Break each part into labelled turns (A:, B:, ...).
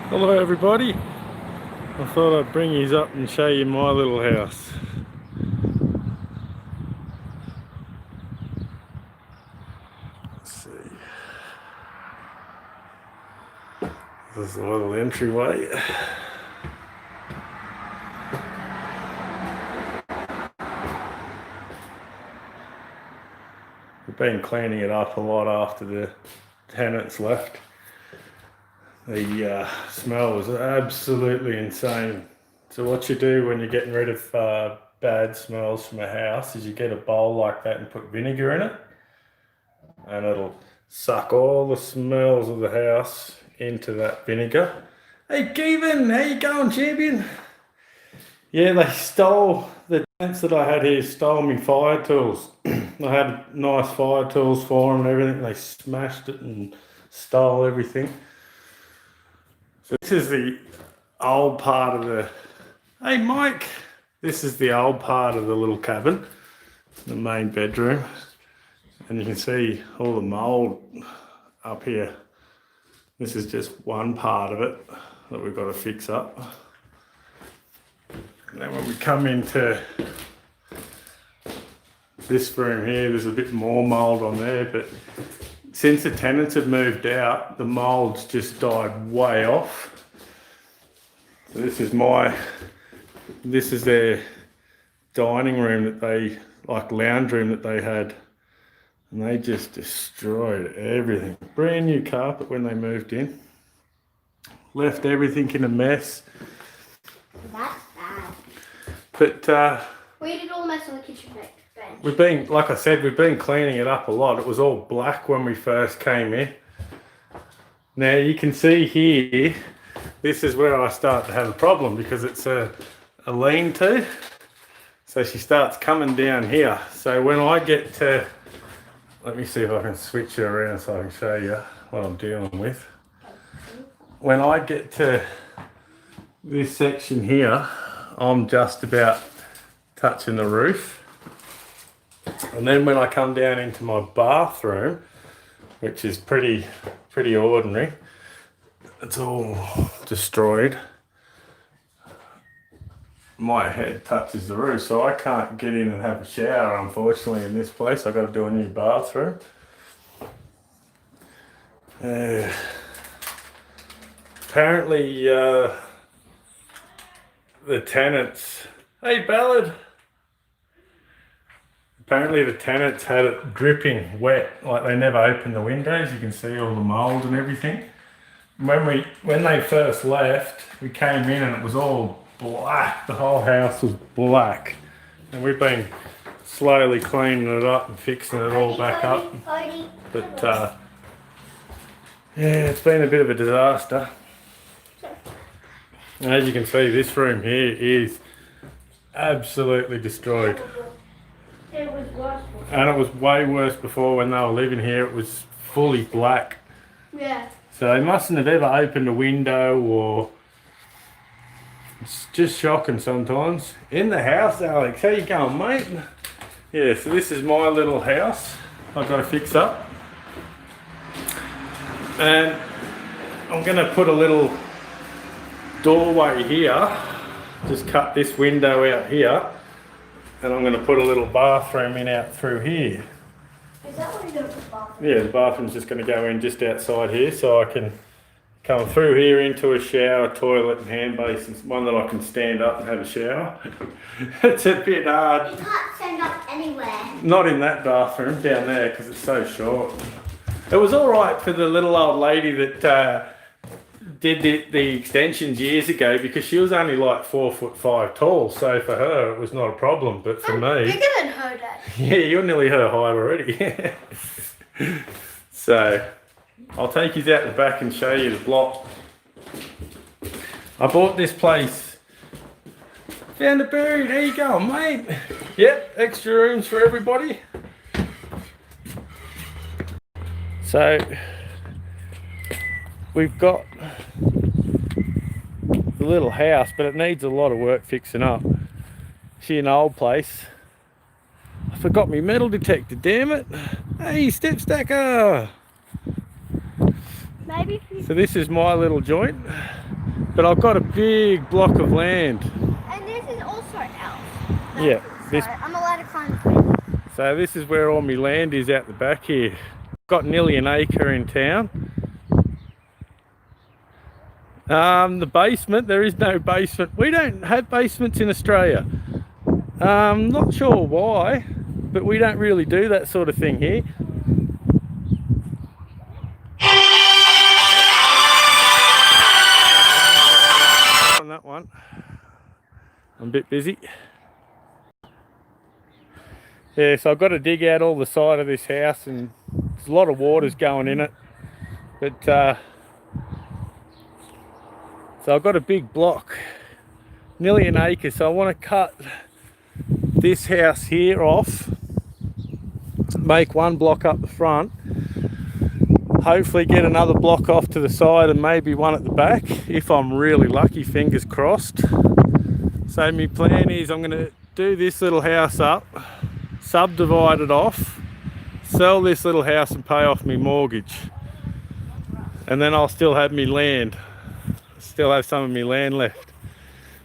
A: Hello everybody, I thought I'd bring you up and show you my little house. Let's see. This is a little entryway. We've been cleaning it up a lot after the tenants left. The smell was absolutely insane. So what you do when you're getting rid of bad smells from a house is you get a bowl like that and put vinegar in it, and it'll suck all the smells of the house into that vinegar. Hey Kevin, how you going, champion? Yeah, they stole, the tenants that I had here stole me fire tools. I had nice fire tools for them and everything. They smashed it and stole everything. So this is the old part of the, hey Mike, this is the old part of the little cabin, the main bedroom. And you can see all the mould up here. This is just one part of it that we've got to fix up. And then when we come into this room here, there's a bit more mould on there, but since the tenants have moved out, the mould's just died way off. So this is their dining room that they, like lounge room that they had. And they just destroyed everything. Brand new carpet when they moved in. Left everything in a mess.
B: That's bad.
A: But
B: We did all the mess on the kitchen bench.
A: we've been, like I said, we've been cleaning it up a lot. It was all black when we first came in. Now you can see here, this is where I start to have a problem because it's a lean-to. So she starts coming down here. So when I get to, let me see if I can switch it around so I can show you what I'm dealing with. When I get to this section here, I'm just about touching the roof. And then when I come down into my bathroom, which is pretty ordinary, it's all destroyed. My head touches the roof, so I can't get in and have a shower, unfortunately, in this place. I've got to do a new bathroom. Apparently, the tenants... Hey, Ballard! Apparently the tenants had it dripping wet, like they never opened the windows. You can see all the mould and everything. When they first left, we came in and it was all black. The whole house was black. And we've been slowly cleaning it up and fixing it all back up. But yeah, it's been a bit of a disaster. And as you can see, this room here is absolutely destroyed.
B: It was worse before.
A: And it was way worse before when they were living here. It was fully black.
B: Yeah.
A: So they mustn't have ever opened a window, or it's just shocking sometimes. In the house, Alex, how you going, mate? Yeah, so this is my little house I've got to fix up. And I'm going to put a little doorway here. Just cut this window out here. And I'm going to put a little bathroom in out through here.
B: Is that what you're doing for the bathroom?
A: Yeah, the bathroom's just going to go in just outside here, so I can come through here into a shower, toilet and hand basin, one that I can stand up and have a shower. It's a bit hard.
B: You can't stand up anywhere.
A: Not in that bathroom, down there, because it's so short. It was all right for the little old lady that did the extensions years ago, because she was only like 4'5" tall, so for her it was not a problem, but for me...
B: Bigger than her, Dad.
A: Yeah, you're nearly her height already. So, I'll take you out the back and show you the block. I bought this place. Found a bird. There you go, mate. Yep, extra rooms for everybody. So, we've got the little house, but it needs a lot of work fixing up. See, an old place. I forgot my metal detector, damn it. Hey, step stacker.
B: maybe if you...
A: So this is my little joint, but I've got a big block of land.
B: And this is also ours.
A: Yeah, this.
B: So I'm allowed to climb the fence.
A: So this is where all my land is out the back here. Got nearly an acre in town. The basement, there is no basement. We don't have basements in Australia. Not sure why, but we don't really do that sort of thing here. On that one, I'm a bit busy. Yeah, so I've got to dig out all the side of this house, and there's a lot of water's going in it. But so I've got a big block, nearly an acre. So I want to cut this house here off, make one block up the front, hopefully get another block off to the side and maybe one at the back if I'm really lucky, fingers crossed. So my plan is I'm going to do this little house up, subdivide it off, sell this little house and pay off my mortgage, and then I'll still have me land, still have some of my land left.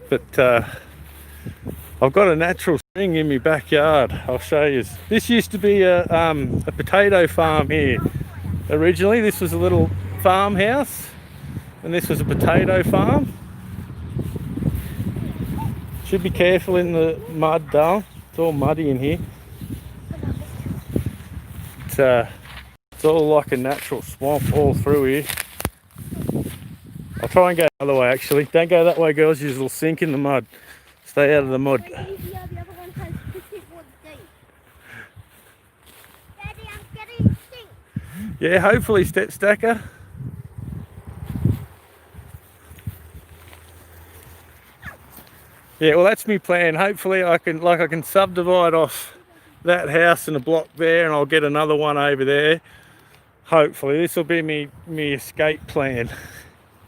A: But I've got a natural spring in my backyard. I'll show you. This used to be a potato farm here. Originally this was a little farmhouse and this was a potato farm. Should be careful in the mud though, it's all muddy in here. It's all like a natural swamp all through here. I'll try and go the other way actually. Don't go that way girls, you'll sink in the mud. Stay out of the mud.
B: The other one has 50 wood deep. Daddy, I'm getting sink.
A: Yeah, hopefully step stacker. Yeah, well that's my plan. Hopefully I can subdivide off that house and a block there and I'll get another one over there. Hopefully this will be me escape plan,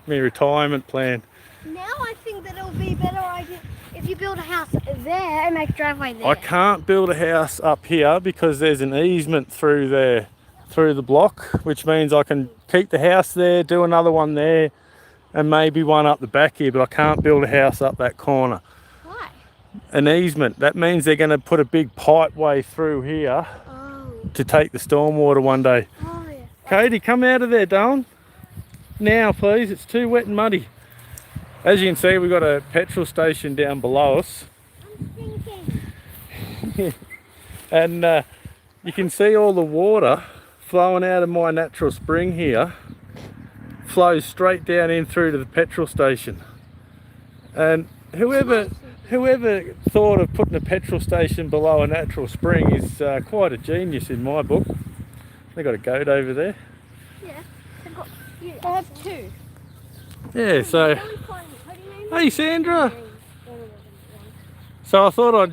A: my retirement plan.
B: Now I think that it'll be a better idea if you build a house there and make a driveway there.
A: I can't build a house up here because there's an easement through there, through the block, which means I can keep the house there, do another one there, and maybe one up the back here, but I can't build a house up that corner.
B: Why?
A: An easement. That means they're going to put a big pipe way through here to take the stormwater one day.
B: Oh, yeah.
A: Katie, come out of there, darling. Now, please. It's too wet and muddy. As you can see, we've got a petrol station down below us.
B: I'm thinking.
A: And you can see all the water flowing out of my natural spring here flows straight down in through to the petrol station. And whoever thought of putting a petrol station below a natural spring is quite a genius in my book. They got a goat over there.
B: Yeah. I have two.
A: Yeah, so hey Sandra. So I thought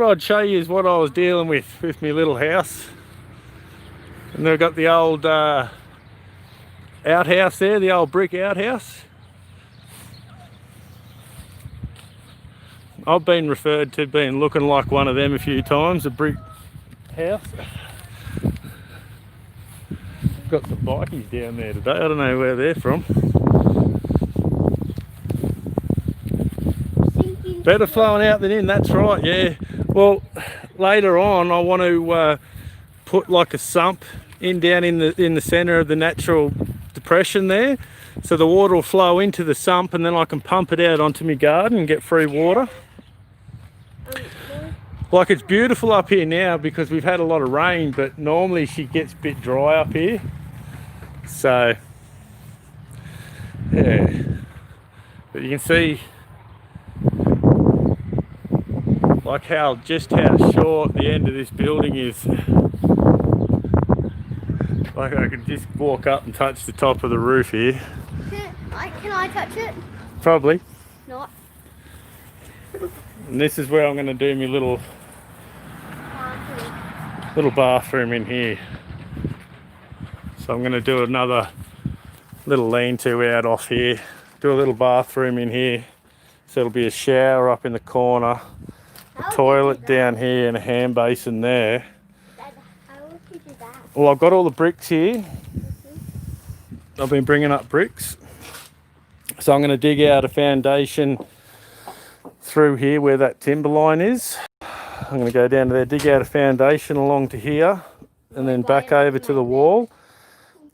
A: I'd show you what I was dealing with my little house. And they've got the old outhouse there, the old brick outhouse. I've been referred to being looking like one of them a few times, a brick house. Got some bikies down there today, I don't know where they're from. Better flowing out than in, that's right, yeah. Well, later on I want to put like a sump down in the centre of the natural depression there, so the water will flow into the sump and then I can pump it out onto my garden and get free water. Like it's beautiful up here now because we've had a lot of rain, but normally she gets a bit dry up here. So yeah, but you can see like just how short the end of this building is. Like I could just walk up and touch the top of the roof here.
B: Can I touch it?
A: Probably.
B: Not.
A: And this is where I'm going to do my little bathroom in here. So I'm going to do another little lean-to out off here. Do a little bathroom in here. So it'll be a shower up in the corner, a toilet down here and a hand basin there.
B: Dad, how would you do that?
A: Well, I've got all the bricks here. I've been bringing up bricks. So I'm going to dig out a foundation through here where that timber line is. I'm going to go down to there, dig out a foundation along to here, and then back over to the wall.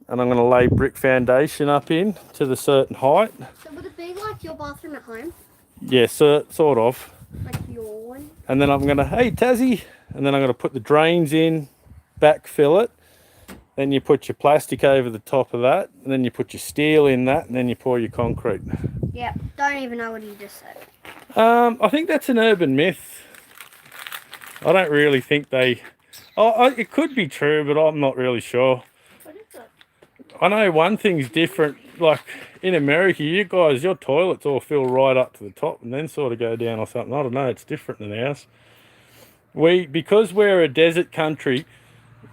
A: And I'm going to lay brick foundation up in to the certain height.
B: So would it be like your bathroom at home?
A: Yeah, so, sort of.
B: Like your one?
A: And then I'm going to, hey Tassie, and then I'm going to put the drains in, backfill it. Then you put your plastic over the top of that, and then you put your steel in that, and then you pour your concrete.
B: Yeah, don't even know what you just said.
A: I think that's an urban myth. I don't really think they... Oh, it could be true, but I'm not really sure.
B: What is it?
A: I know one thing's different. Like in America, you guys, your toilets all fill right up to the top and then sort of go down or something. I don't know. It's different than ours. Because we're a desert country,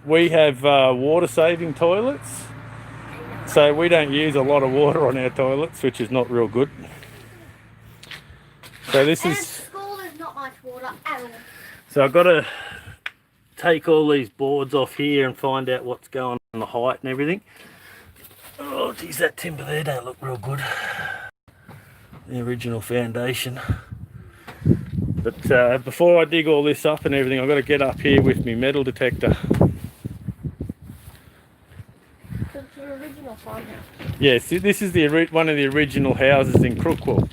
A: we have water-saving toilets. So we don't use a lot of water on our toilets, which is not real good. So this
B: And
A: is...
B: at school there's not much water at all.
A: So I've got to take all these boards off here and find out what's going on the height and everything. Oh geez, that timber there don't look real good. The original foundation. But before I dig all this up and everything, I've got to get up here with my metal detector.
B: So it's your original farmhouse.
A: Yes, this is one of the original houses in Crookwell.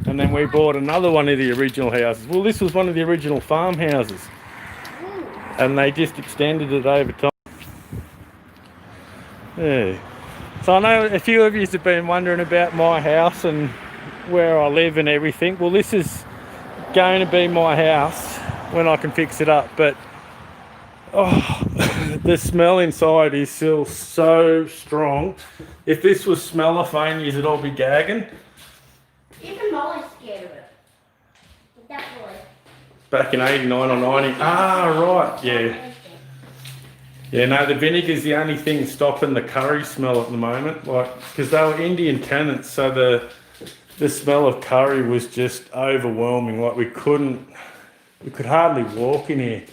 A: And then we bought another one of the original houses. Well, this was one of the original farmhouses. And they just extended it over time. Yeah. So I know a few of you have been wondering about my house and where I live and everything. Well, this is going to be my house when I can fix it up. But the smell inside is still so strong. If this was smellophane, you'd all be gagging.
B: Even Molly's scared of it. That boy.
A: Back in 89 or 90. Ah, right, yeah. Yeah, no, the vinegar's the only thing stopping the curry smell at the moment. Like, because they were Indian tenants, so the smell of curry was just overwhelming. Like, we could hardly walk in here.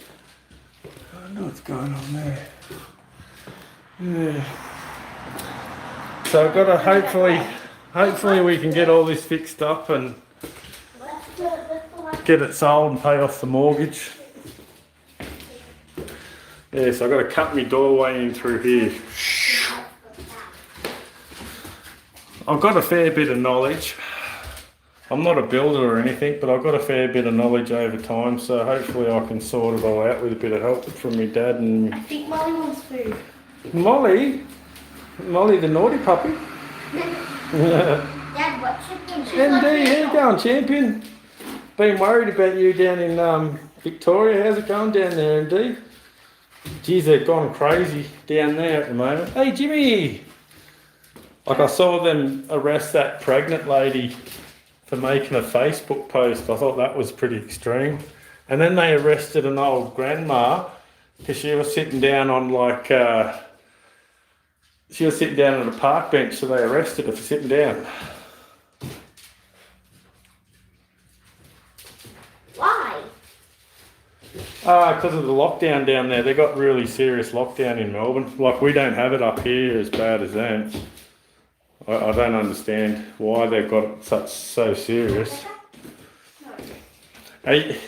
A: I don't know what's going on there. Yeah. So I've got to hopefully we can get all this fixed up and get it sold and pay off the mortgage. Yeah, so I've got to cut my doorway in through here. I've got a fair bit of knowledge. I'm not a builder or anything, but I've got a fair bit of knowledge over time, so hopefully I can sort it all out with a bit of help from my dad and...
B: I think Molly wants food.
A: Molly the naughty puppy.
B: Dad, what chicken?
A: MD, how you going, champion? Been worried about you down in Victoria. How's it going down there, MD? Geez, they've gone crazy down there at the moment. Hey, Jimmy! Like, I saw them arrest that pregnant lady for making a Facebook post. I thought that was pretty extreme. And then they arrested an old grandma because she was sitting down on she was sitting down on a park bench, so they arrested her for sitting down.
B: Why?
A: Because of the lockdown down there. They got really serious lockdown in Melbourne. Like, we don't have it up here as bad as them. I don't understand why they've got it so serious. Hey.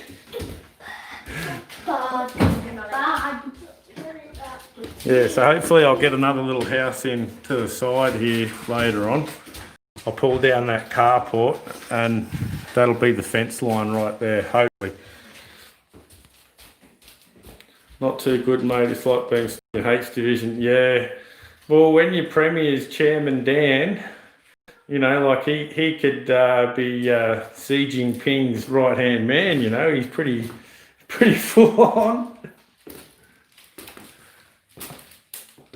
A: Yeah, so hopefully I'll get another little house in to the side here later on. I'll pull down that carport and that'll be the fence line right there, hopefully. Not too good, mate. It's like being in H Division. Yeah. Well, when your Premier's Chairman Dan, you know, like he could be Xi Jinping's right-hand man, you know. He's pretty full on.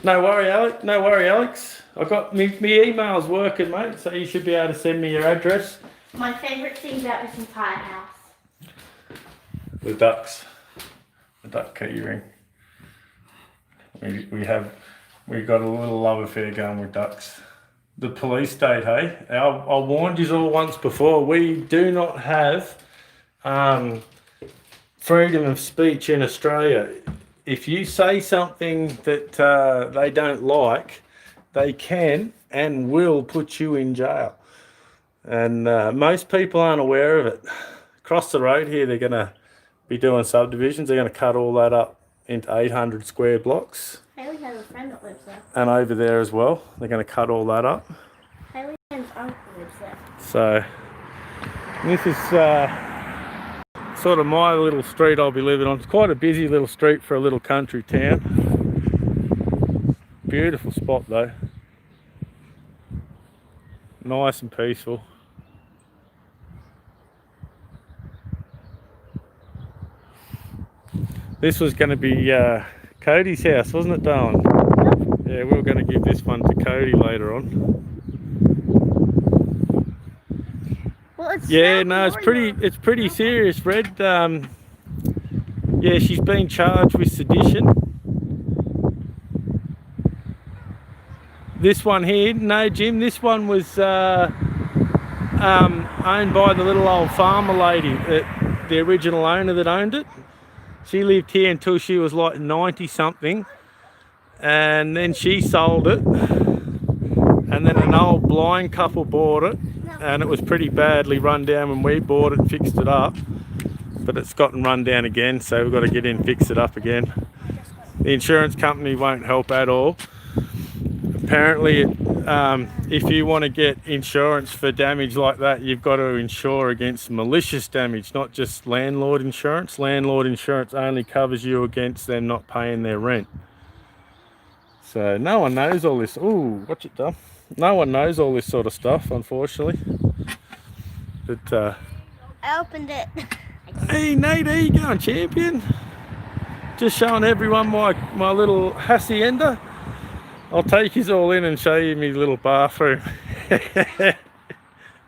A: No worry, Alex. I got me emails working, mate, so you should be able to send me your address.
B: My favourite thing about this entire house.
A: The ducks. The duck key ring. We got a little love affair going with ducks. The police state, hey? I warned you all once before. We do not have freedom of speech in Australia. If you say something that they don't like, they can and will put you in jail. And most people aren't aware of it. Across the road here, they're going to be doing subdivisions. They're going to cut all that up into 800 square blocks.
B: Haley has a friend that lives there.
A: And over there as well, they're going to cut all that up.
B: Haley's uncle lives there.
A: So this is sort of my little street I'll be living on. It's quite a busy little street for a little country town. Beautiful spot though. Nice and peaceful. This was going to be Cody's house, wasn't it, Darwin? Yeah, we were going to give this one to Cody later on.
B: Well, it's
A: it's pretty serious, Fred. Yeah, she's been charged with sedition. This one here, no, Jim, this one was owned by the little old farmer lady, the original owner that owned it. She lived here until she was like 90 something, and then she sold it, and then an old blind couple bought it, and it was pretty badly run down when we bought it and fixed it up, but it's gotten run down again, so we've got to get in and fix it up again. The insurance company won't help at all. Apparently, if you want to get insurance for damage like that, you've got to insure against malicious damage, not just landlord insurance. Landlord insurance only covers you against them not paying their rent. So no one knows all this. Ooh, watch it, Dom. No one knows all this sort of stuff, unfortunately. But
B: I opened it.
A: hey, Nate, how you going, champion? Just showing everyone my little hacienda. I'll take you all in and show you my little bathroom.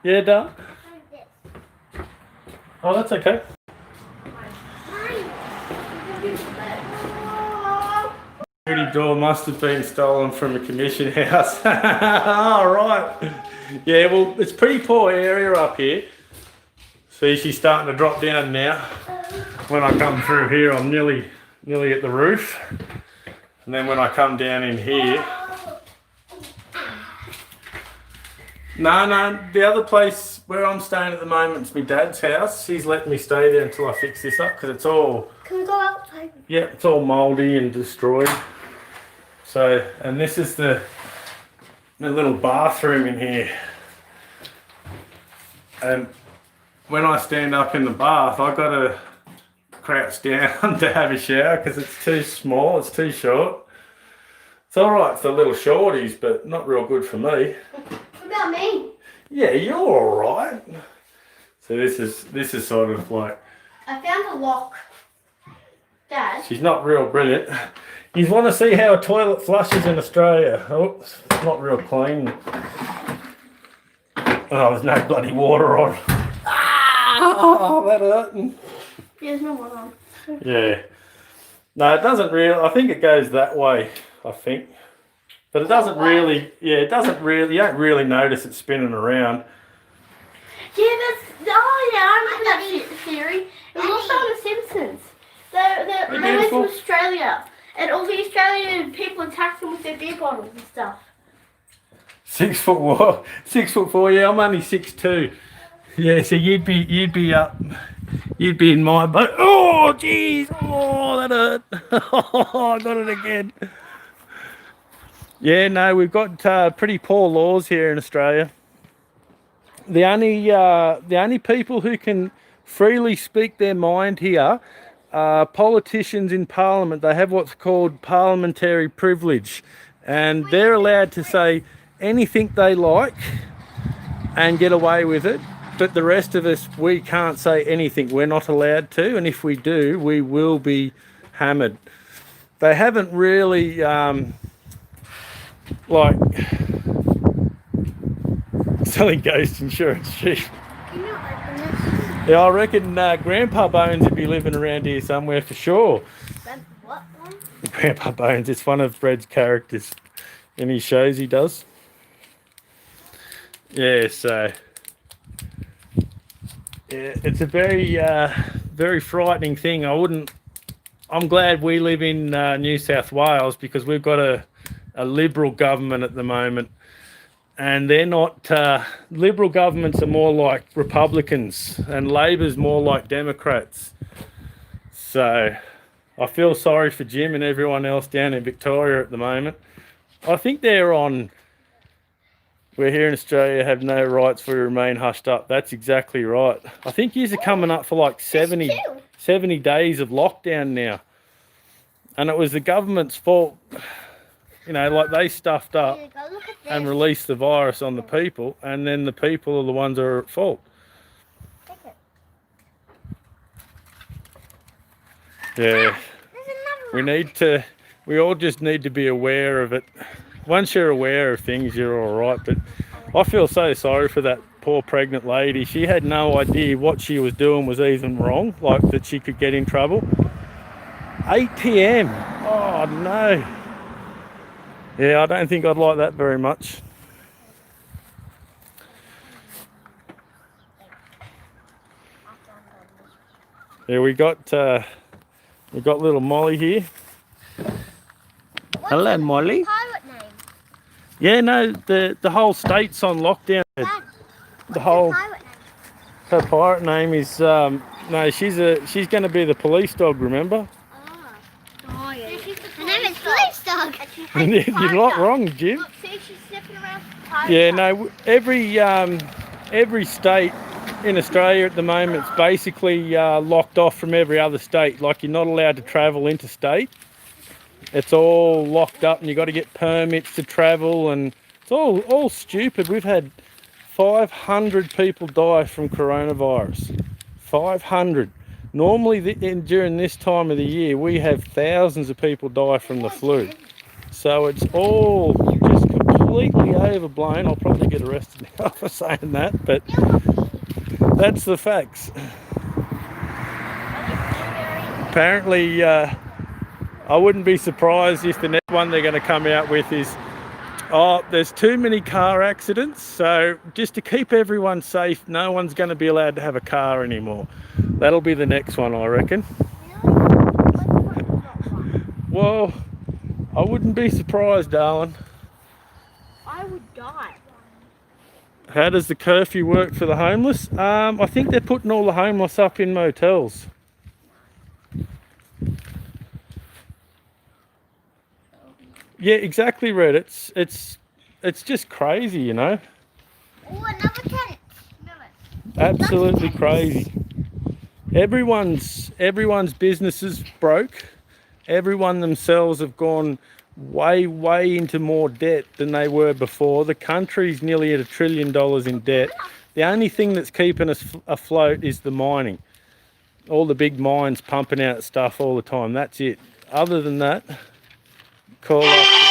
A: Yeah, Dom? Oh, that's okay. Security door must have been stolen from a commission house. All right. Yeah, well, it's a pretty poor area up here. See, she's starting to drop down now. When I come through here, I'm nearly at the roof. And then when I come down in here... No, the other place where I'm staying at the moment is my dad's house. He's letting me stay there until I fix this up because it's all...
B: Can we go outside?
A: Yeah, it's all mouldy and destroyed. So, and this is the little bathroom in here. And when I stand up in the bath, I've got to crouch down to have a shower because it's too small, it's too short. It's alright for little shorties, but not real good for me.
B: What about me?
A: Yeah, you're alright. So this is sort of like...
B: I found a lock. Dad?
A: She's not real brilliant. You want to see how a toilet flushes in Australia. Oh, it's not real clean. Oh, there's no bloody water on. Ah, that hurt.
B: Yeah, there's no water on.
A: Yeah. No, it doesn't really. I think it goes that way, I think. But it doesn't really, you don't really notice it spinning around.
B: Yeah, I like that theory. It was also on The Simpsons. They went to Australia, and all the Australian people attacked them with their beer bottles and stuff.
A: 6'4", yeah, I'm only 6'2". Yeah, so you'd be up, you'd be in my boat. Oh, jeez, oh, that hurt. Oh, I got it again. Yeah, no, we've got pretty poor laws here in Australia. The only people who can freely speak their mind here are politicians in Parliament. They have what's called parliamentary privilege, and they're allowed to say anything they like and get away with it. But the rest of us, we can't say anything. We're not allowed to, and if we do, we will be hammered. They haven't really like selling ghost insurance cheap. Yeah, I reckon Grandpa Bones would be living around here somewhere for sure.
B: What one?
A: Grandpa Bones, it's one of Fred's characters in his shows he does. Yeah, so yeah, it's a very frightening thing. I'm glad we live in New South Wales because we've got a a Liberal government at the moment, and they're not. Liberal governments are more like Republicans, and Labor's more like Democrats. So I feel sorry for Jim and everyone else down in Victoria at the moment. I think they're on. We're here in Australia, have no rights, we remain hushed up. That's exactly right. I think yous are coming up for like 70 days of lockdown now. And it was the government's fault. You know, like they stuffed up and released the virus on the people, and then the people are the ones that are at fault. Yeah. We all just need to be aware of it. Once you're aware of things, you're all right. But I feel so sorry for that poor pregnant lady. She had no idea what she was doing was even wrong, like that she could get in trouble. 8 p.m. Oh, no. Yeah, I don't think I'd like that very much. Yeah, we got little Molly here. Hello, Molly.
C: Pirate name?
A: Yeah, no, the whole state's on lockdown.
C: Dad,
A: The whole
C: pirate name?
A: her pirate name is no, she's going to be the police dog. Remember?
C: Oh yeah. Her name is Police Dog.
A: You're not wrong, Jim.
B: Look, see, she's sniffing around.
A: Yeah, no, every state in Australia at the moment is basically locked off from every other state. Like, you're not allowed to travel interstate. It's all locked up, and you got to get permits to travel, and it's all stupid. We've had 500 people die from coronavirus. 500. Normally, during this time of the year, we have thousands of people die from the flu. So it's all just completely overblown. I'll probably get arrested now for saying that, but that's the facts. Apparently, I wouldn't be surprised if the next one they're going to come out with is, oh, there's too many car accidents, so just to keep everyone safe, no one's going to be allowed to have a car anymore. That'll be the next one, I reckon. Well, I wouldn't be surprised, darling.
B: I would die.
A: How does the curfew work for the homeless? I think they're putting all the homeless up in motels. Yeah, exactly, Red. It's just crazy, you know.
C: Oh, another tent.
A: Absolutely crazy. Everyone's businesses broke. Everyone themselves have gone way into more debt than they were before. The country's nearly at $1 trillion in debt. The only thing that's keeping us afloat is the mining. All the big mines pumping out stuff all the time. That's it. Other than that, call us.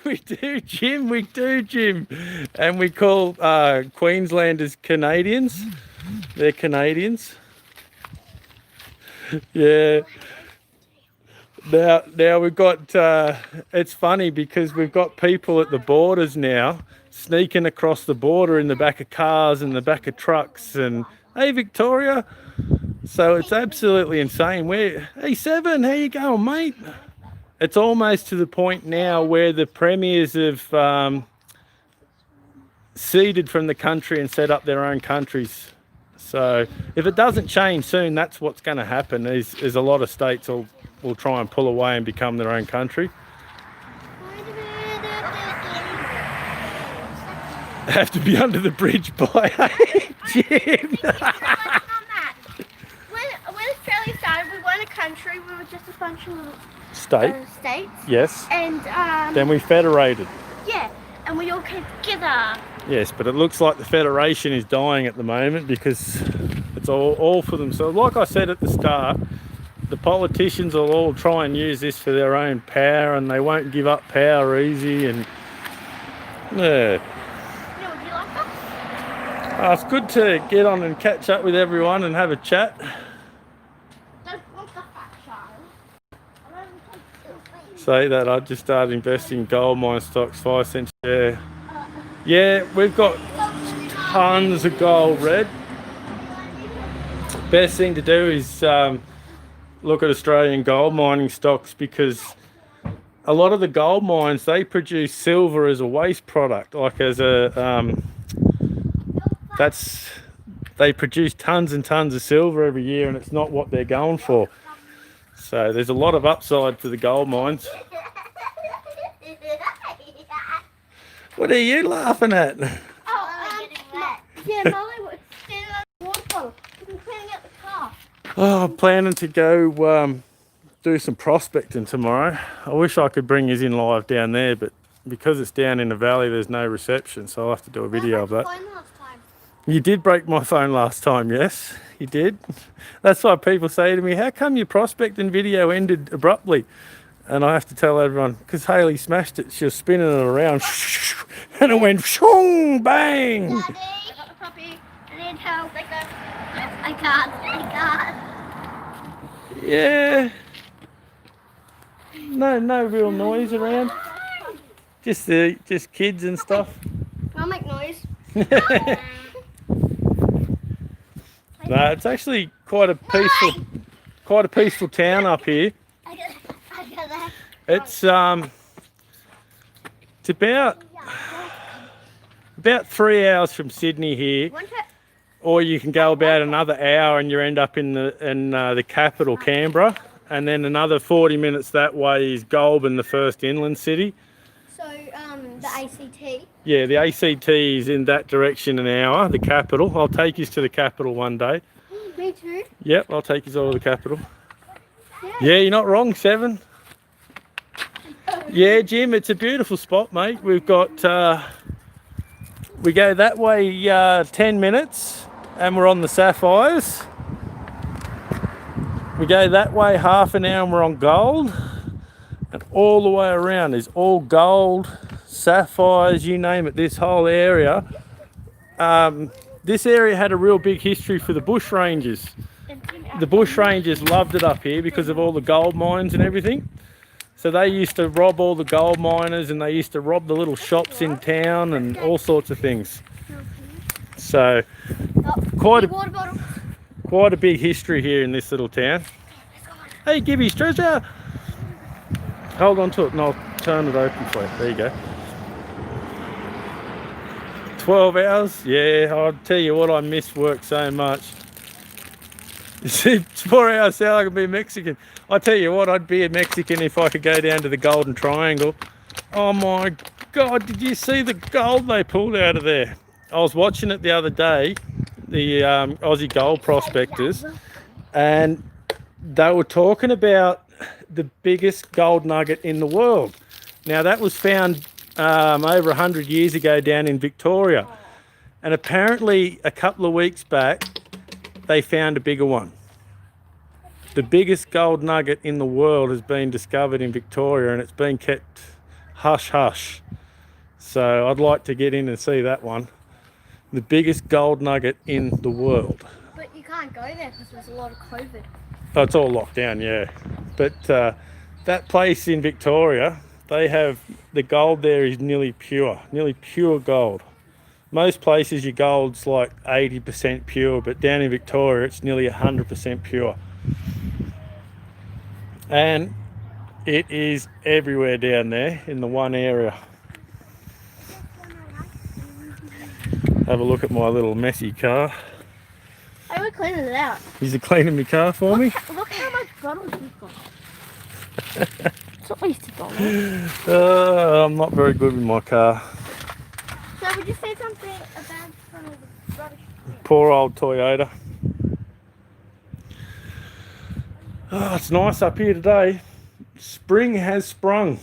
A: We do, Jim. We do, Jim. And we call Queenslanders Canadians. They're Canadians. Yeah. Now we've got. It's funny because we've got people at the borders now sneaking across the border in the back of cars and the back of trucks. And hey, Victoria. So it's absolutely insane. Hey, Seven, how you going, mate? It's almost to the point now where the premiers have ceded from the country and set up their own countries. So if it doesn't change soon, that's what's going to happen. Is a lot of states will try and pull away and become their own country. Have to be under the bridge by Jim.
B: When Australia started, we weren't a country. We were just a bunch of little
A: States. Yes.
B: And
A: then we federated.
B: yeah, and we all came together.
A: Yes, but it looks like the Federation is dying at the moment because it's all for themselves. Like I said at the start, the politicians will all try and use this for their own power, and they won't give up power easy. And yeah,
B: Would you like us?
A: it's good to get on and catch up with everyone and have a chat.
B: Don't want the fat child.
A: Say that I just started investing in gold mine stocks, 5 cents a share. Yeah, we've got tons of gold, Red. Best thing to do is look at Australian gold mining stocks, because a lot of the gold mines, they produce silver as a waste product, like as a they produce tons and tons of silver every year, and it's not what they're going for. So there's a lot of upside to the gold mines. What are you laughing at?
B: Yeah, Molly was standing on the water bottle. She's been cleaning out the car.
A: Oh, I'm planning to go do some prospecting tomorrow. I wish I could bring you in live down there, but because it's down in the valley, there's no reception, so I'll have to do a video of that. You did break my phone last time, yes, you did. That's why people say to me, how come your prospecting video ended abruptly? And I have to tell everyone, because Hayley smashed it, she was spinning it around, and it went shong, bang.
C: Daddy, I got the puppy. I need help. I can't.
A: Yeah. No real noise around. Just kids and stuff.
C: I'll make noise.
A: No, it's actually quite a peaceful town up here.
C: I got that.
A: It's about 3 hours from Sydney here, or you can go about another hour and you end up in the capital, Canberra, and then another 40 minutes that way is Goulburn, the first inland city.
C: So the ACT.
A: Yeah, the ACT is in that direction an hour, the capital. I'll take you to the capital one day.
C: Me too.
A: Yep, I'll take you all to the capital. Yeah, you're not wrong, 7. Yeah, Jim, it's a beautiful spot, mate. We've got, we go that way 10 minutes and we're on the Sapphires. We go that way half an hour and we're on gold. And all the way around is all gold, sapphires, you name it, this whole area. This area had a real big history for the bush rangers. The bush rangers loved it up here because of all the gold mines and everything. So they used to rob all the gold miners, and they used to rob the little shops in town and all sorts of things. So quite a big history here in this little town. Hey, Gibby's treasure! Hold on to it and I'll turn it open for you. There you go. 12 hours? Yeah, I'll tell you what, I miss work so much. You see, 4 hours south I can be Mexican. I tell you what, I'd be a Mexican if I could go down to the Golden Triangle. Oh my God, did you see the gold they pulled out of there? I was watching it the other day, the Aussie gold prospectors, and they were talking about the biggest gold nugget in the world. Now that was found over 100 years ago down in Victoria, and apparently a couple of weeks back they found a bigger one. The biggest gold nugget in the world has been discovered in Victoria, and it's been kept hush hush. So I'd like to get in and see that one. The biggest gold nugget in the world.
C: But you can't go there because there's a lot of COVID.
A: Oh, it's all locked down, yeah. But that place in Victoria, they have, the gold there is nearly pure gold. Most places your gold's like 80% pure, but down in Victoria it's nearly 100% pure. And it is everywhere down there in the one area. Have a look at my little messy car.
B: I was cleaning it out.
A: Is it cleaning my car for me?
B: Look how much bottles we've got. It's at least $1.
A: I'm not very good with my car.
B: So would you say something about the rubbish?
A: Poor old Toyota. Oh, it's nice up here today. Spring has sprung.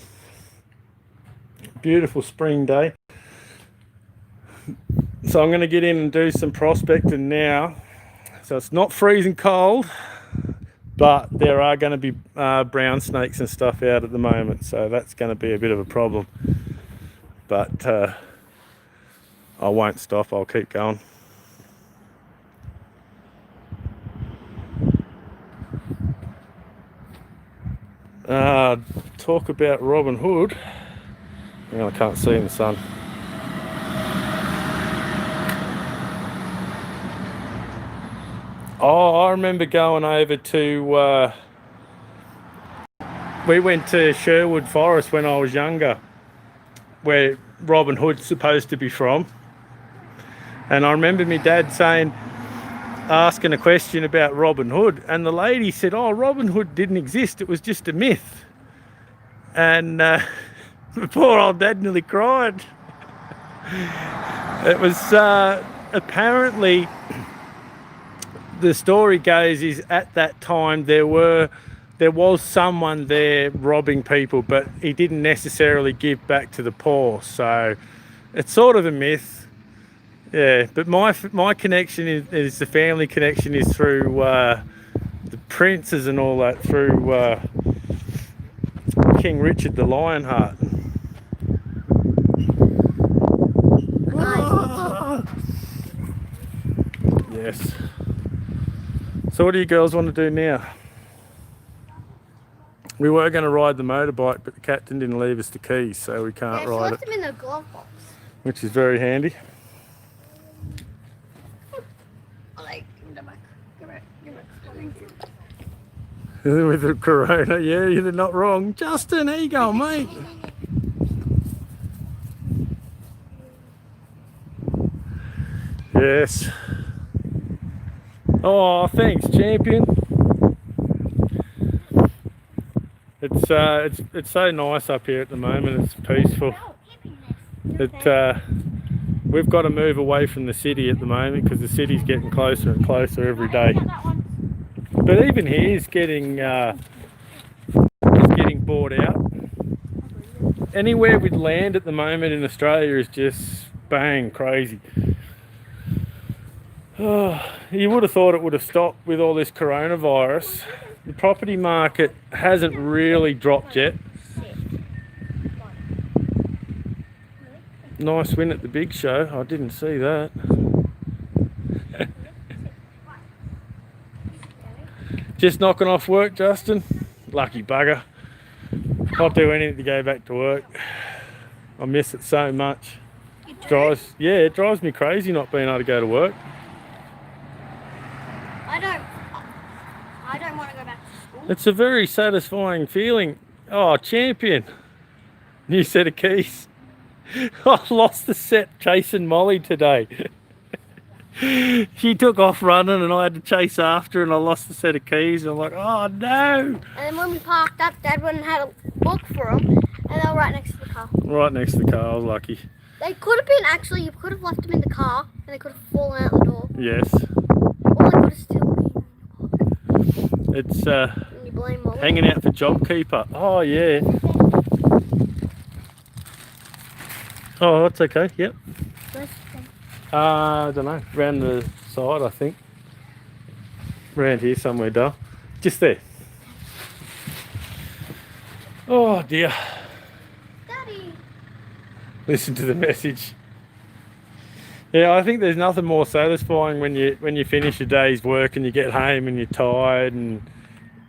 A: Beautiful spring day. So I'm going to get in and do some prospecting now. So it's not freezing cold, but there are going to be brown snakes and stuff out at the moment. So that's going to be a bit of a problem. But I won't stop. I'll keep going. Talk about Robin Hood. Hang on, I can't see in the sun. Oh, I remember going over to we went to Sherwood Forest when I was younger, where Robin Hood's supposed to be from. And I remember my dad asking a question about Robin Hood, and the lady said, "Oh, Robin Hood didn't exist, it was just a myth." And poor old dad nearly cried. It was apparently, the story goes, is at that time there was someone there robbing people, but he didn't necessarily give back to the poor. So it's sort of a myth. Yeah, but my connection is the family connection is through the princes and all that, through King Richard the Lionheart. Yes. So what do you girls want to do now? We were going to ride the motorbike, but the captain didn't leave us the keys, so we can't ride
C: left
A: it.
C: them in the glove box.
A: Which is very handy. With the corona, yeah, you're not wrong. Justin, how you going, mate? Yes. Oh, thanks, champion. It's so nice up here at the moment. It's peaceful. We've got to move away from the city at the moment because the city's getting closer and closer every day. But even here is getting bought out. Anywhere with land at the moment in Australia is just bang crazy. Oh, you would have thought it would have stopped with all this coronavirus. The property market hasn't really dropped yet. Nice win at the big show. I didn't see that. Just knocking off work, Justin. Lucky bugger. I'll do anything to go back to work. I miss it so much. It drives me crazy not being able to go to work.
C: I don't want to go back to school.
A: It's a very satisfying feeling. Oh, champion. New set of keys. I lost the set chasing Molly today. She took off running and I had to chase after, and I lost the set of keys. I'm like, oh no!
C: And then when we parked up, Dad went and had a look for them, and they were right next to the car.
A: Right next to the car, I was lucky.
C: They could have been, actually, you could have left them in the car, and they could have fallen out the door.
A: Yes.
C: Or they could have still been.
A: It's
C: And you blame Molly.
A: hanging out for JobKeeper. Oh yeah. Oh, that's okay, yep. I don't know, round the side I think. Round here somewhere, Dale. Just there. Oh dear.
C: Daddy.
A: Listen to the message. Yeah, I think there's nothing more satisfying when you finish your day's work and you get home and you're tired and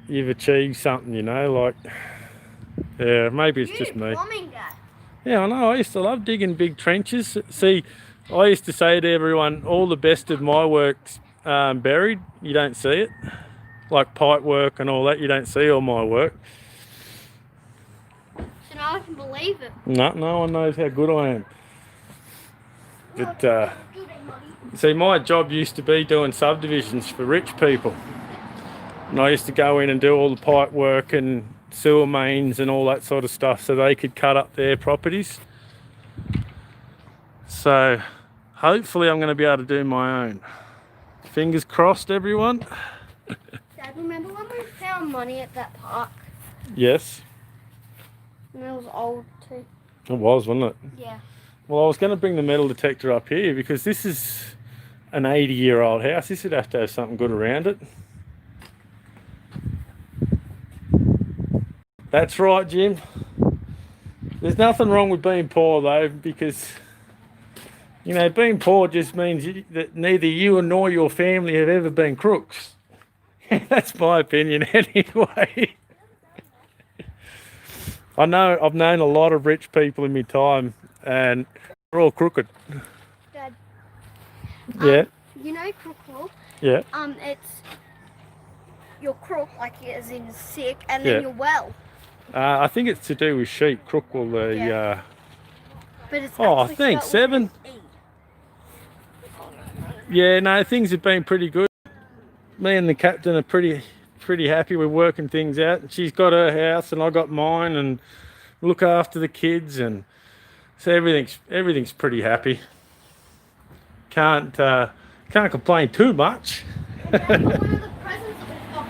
A: you've achieved something, you know, like, yeah, maybe it's just me. Yeah, I know, I used to love digging big trenches. See, I used to say to everyone, all the best of my work's buried, you don't see it. Like pipe work and all that, you don't see all my work.
C: So now I can believe it.
A: No one knows how good I am. But, see, my job used to be doing subdivisions for rich people. And I used to go in and do all the pipe work and sewer mains and all that sort of stuff so they could cut up their properties. So hopefully I'm going to be able to do my own. Fingers crossed, everyone.
C: Dad, remember when we found money at that park?
A: Yes.
C: And it was old too.
A: It was, wasn't it?
C: Yeah.
A: Well, I was going to bring the metal detector up here because this is an 80-year-old house. This would have to have something good around it. That's right, Jim. There's nothing wrong with being poor though, because, you know, being poor just means that neither you nor your family have ever been crooks. That's my opinion anyway. I know, I've known a lot of rich people in my time and they're all crooked.
C: Dad.
A: Yeah.
C: You know crook law?
A: Yeah.
C: It's you're crook, like as in sick, and then you're well.
A: I think it's to do with sheep. Crook will the.
C: Yeah. But it's
A: I
C: actually
A: think
C: spelled with
A: 7.
C: an E.
A: Yeah, no, things have been pretty good. Me and the captain are pretty happy. We're working things out. She's got her house and I got mine, and look after the kids, and so everything's pretty happy. Can't complain too much.
C: And that's one of the presents that we've got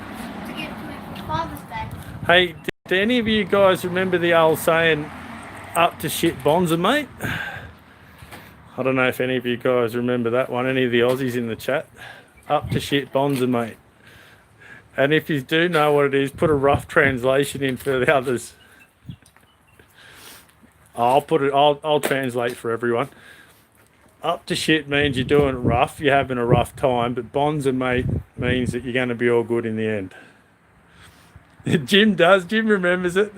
C: to give to me for Father's Day.
A: Hey, do any of you guys remember the old saying, "Up to shit, bonza, mate"? I don't know if any of you guys remember that one. Any of the Aussies in the chat? Up to shit, bonza, mate. And if you do know what it is, put a rough translation in for the others. I'll translate for everyone. Up to shit means you're doing it rough, you're having a rough time, but bonza, mate, means that you're going to be all good in the end. Jim remembers it.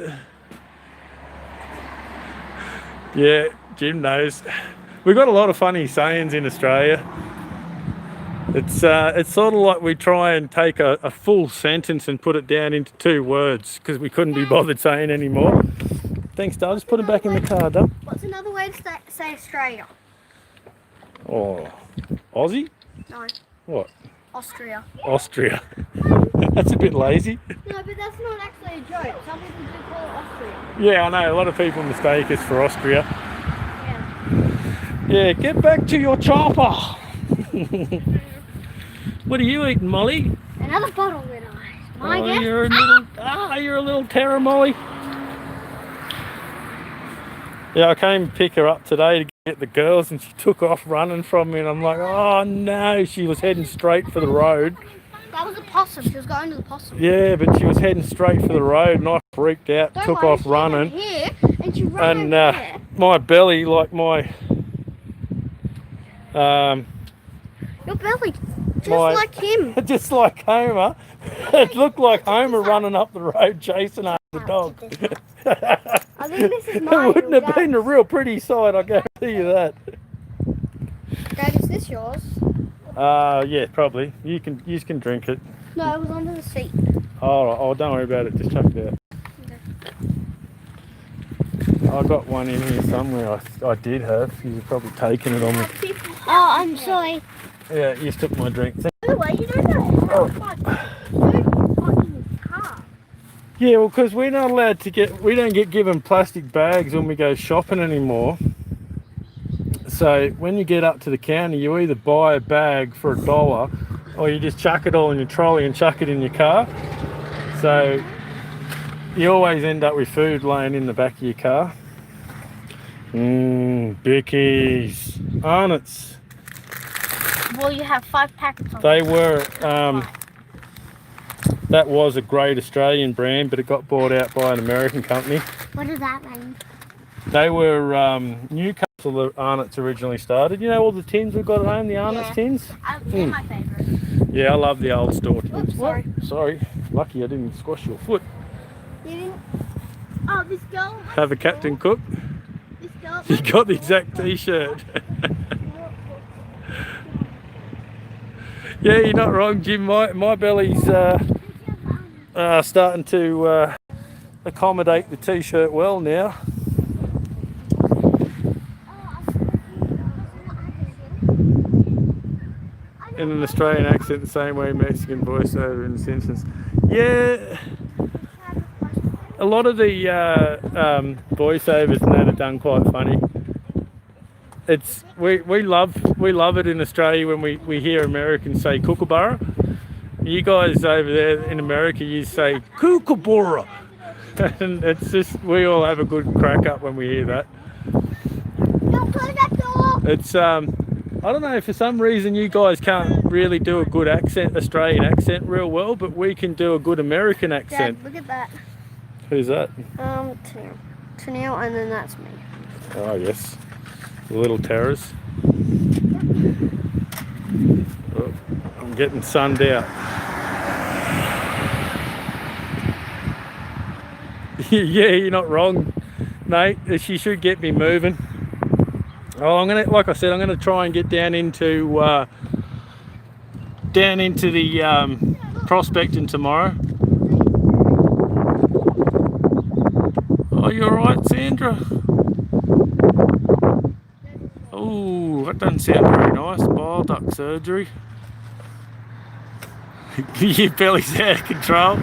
A: Yeah, Jim knows. We've got a lot of funny sayings in Australia. It's sort of like we try and take a full sentence and put it down into 2 words because we couldn't be bothered saying any more. Thanks, Dale. Just put it back in the car, Dale.
C: What's another way to say Australia?
A: Oh, Aussie?
C: No,
A: What?
C: Austria.
A: Austria. That's a bit lazy.
C: No, but that's not actually a joke. Some people do call it Austria.
A: Yeah, I know. A lot of people mistake us for Austria.
C: Yeah.
A: Yeah, get back to your chopper. What are you eating, Molly?
C: Another bottle with eyes. My
A: Oh,
C: guess.
A: you're a little terror, Molly. Yeah, I came to pick her up today to get the girls, and she took off running from me, and I'm like, oh no, she was heading straight for the road.
C: That was a possum. She was going to the possum.
A: Yeah, but she was heading straight for the road, and I freaked out,
C: Don't
A: took
C: worry,
A: off
C: she went
A: running.
C: here, and she ran
A: And
C: over there.
A: my belly, like my
C: Your belly, just
A: my-
C: like him.
A: just like Homer, it looked like Homer running up the road chasing after the dog.
C: I think this is
A: It
C: mine.
A: wouldn't have been a real pretty sight, I guarantee you that.
C: Dad, is this yours?
A: Yeah, probably. You can drink it.
C: No, it was under the seat.
A: Oh, don't worry about it. Just chuck it out. I got one in here somewhere. I did have. You've probably taken it on me.
C: Oh, I'm sorry.
A: Yeah, you took my drink.
B: By the way, you don't know how much food got in his car.
A: Yeah, well, because we're not allowed to we don't get given plastic bags when we go shopping anymore. So when you get up to the counter, you either buy a bag for $1 or you just chuck it all in your trolley and chuck it in your car. So you always end up with food laying in the back of your car. Bickies. Arnott's.
C: Well, you have 5 packets of
A: They were, that was a great Australian brand, but it got bought out by an American company.
C: What does that mean?
A: They were Newcastle, the Arnott's originally started. You know all the tins we've got at home, the Arnott's
C: Yeah.
A: tins?
C: They're my favourite.
A: Yeah, I love the old store tins.
C: Oops, sorry.
A: Sorry. Lucky I didn't squash your foot.
C: You didn't?
B: Oh, this girl.
A: Have a Captain Cook.
B: This girl.
A: You got the exact t-shirt. Yeah, you're not wrong, Jim. My belly's starting to accommodate the t-shirt well now. In an Australian accent, the same way Mexican voiceover in The Simpsons. Yeah, a lot of the voiceovers and that are done quite funny. It's we love it in Australia when we hear Americans say kookaburra. You guys over there in America, you say kookaburra, and it's just we all have a good crack up when we hear that.
C: Don't close that door!
A: It's I don't know, for some reason you guys can't really do a good accent, Australian accent real well, but we can do a good American accent.
C: Dad, look at that.
A: Who's that?
C: Tennille, and then that's me.
A: Oh yes, the little terrors. Oh, I'm getting sunned out. Yeah, you're not wrong, Nate. She should get me moving. Oh, like I said, I'm gonna try and get down into the prospecting tomorrow. Are you alright, Sandra? Oh, that doesn't sound very nice. Bile duct surgery. Your belly's out of control.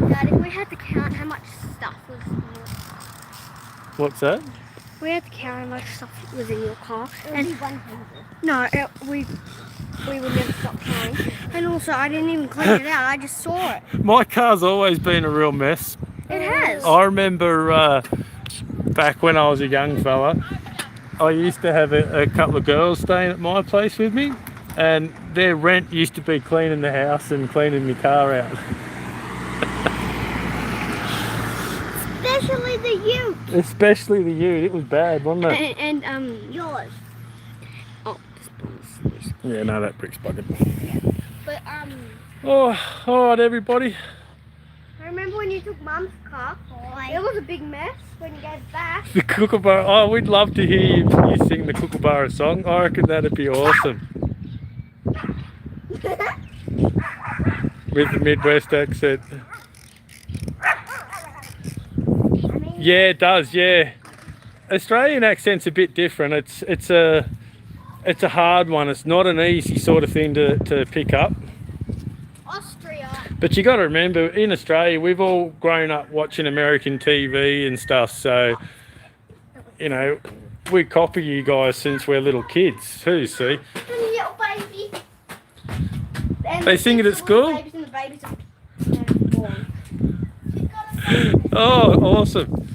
C: Dad, if we had to count how much stuff was in your...
A: What's that?
C: We had to count how much stuff was in your car.
B: It would be 100.
C: No, we would never stop counting. And also, I didn't even clean it out. I just saw it.
A: My car's always been a real mess.
C: It has.
A: I remember back when I was a young fella, I used to have a couple of girls staying at my place with me, and their rent used to be cleaning the house and cleaning my car out.
C: Especially the ute.
A: Especially the ute. It was bad, wasn't it?
C: And yours. Oh, this.
A: Yeah, no, that brick's bugging.
C: But
A: Oh, alright everybody.
C: I remember when you took Mum's car. It was a big mess when you gave it back.
A: The Kookaburra. Oh, we'd love to hear you sing the Kookaburra song. I reckon that'd be awesome. With the Midwest accent. Yeah, it does, yeah. Australian accent's a bit different. It's a hard one. It's not an easy sort of thing to pick up.
C: Austria.
A: But you got to remember, in Australia, we've all grown up watching American TV and stuff. So, you know, we copy you guys since we're little kids too. See?
B: Little baby. And
A: They sing it at school?
B: Babies and the babies are born.
A: Oh, awesome.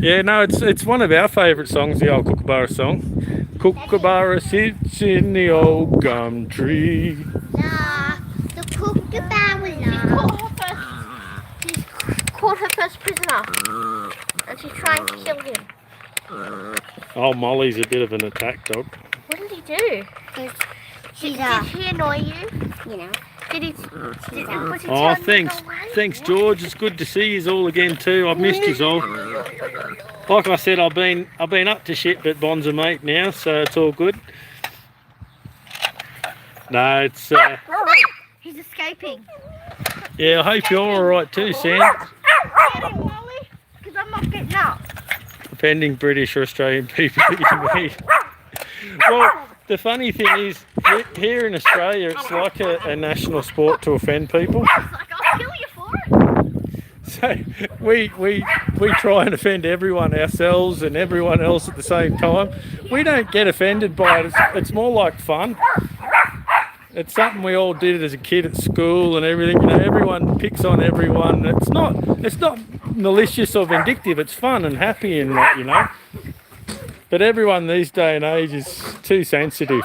A: Yeah, no, it's one of our favourite songs, the old Kookaburra song. Kookaburra sits in the old gum tree.
C: Nah, the kookaburra.
B: She's caught her first prisoner. And she's trying to kill him.
A: Oh, Molly's a bit of an attack dog.
B: What did he do?
C: She's
B: Did he annoy you?
C: you know.
B: Was he
A: Oh,
B: telling you
A: thanks.
B: to go away?
A: Thanks, George. It's good to see you all again too. I've missed you all. Like I said, I've been up to shit, but Bon's a mate now, so it's all good. No, it's
C: He's escaping.
A: yeah. I hope you're all right too, Sam.
B: Get him, Wally, because I'm not getting up.
A: Offending British or Australian people you meet. Well, the funny thing is, here in Australia, it's like a national sport to offend people.
B: It's like, I'll kill you for it.
A: So we try and offend everyone, ourselves and everyone else at the same time. We don't get offended by it. It's more like fun. It's something we all did as a kid at school and everything. You know, everyone picks on everyone. It's not malicious or vindictive. It's fun and happy and that, you know. But everyone these day and age is too sensitive.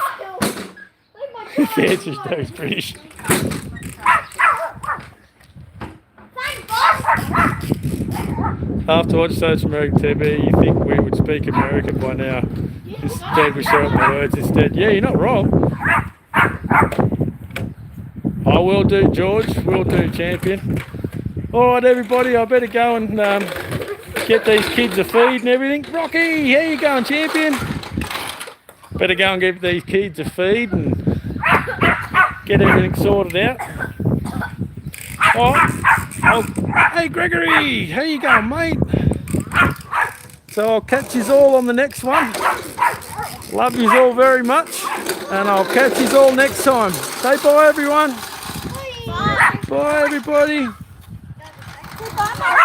A: Yeah, it's just those British. After watching so much American TV, you think we would speak American by now. Instead, we show up the words instead. Yeah, you're not wrong. I will do, George. Will do, champion. All right, everybody. I better go and get these kids a feed and everything. Rocky, how you going, champion? Better go and give these kids a feed and get everything sorted out. Hey Gregory, how you going, mate? So I'll catch you all on the next one. Love you all very much, and I'll catch you all next time. Say bye, everyone.
B: Bye.
A: Bye, everybody.
B: Goodbye, Mum.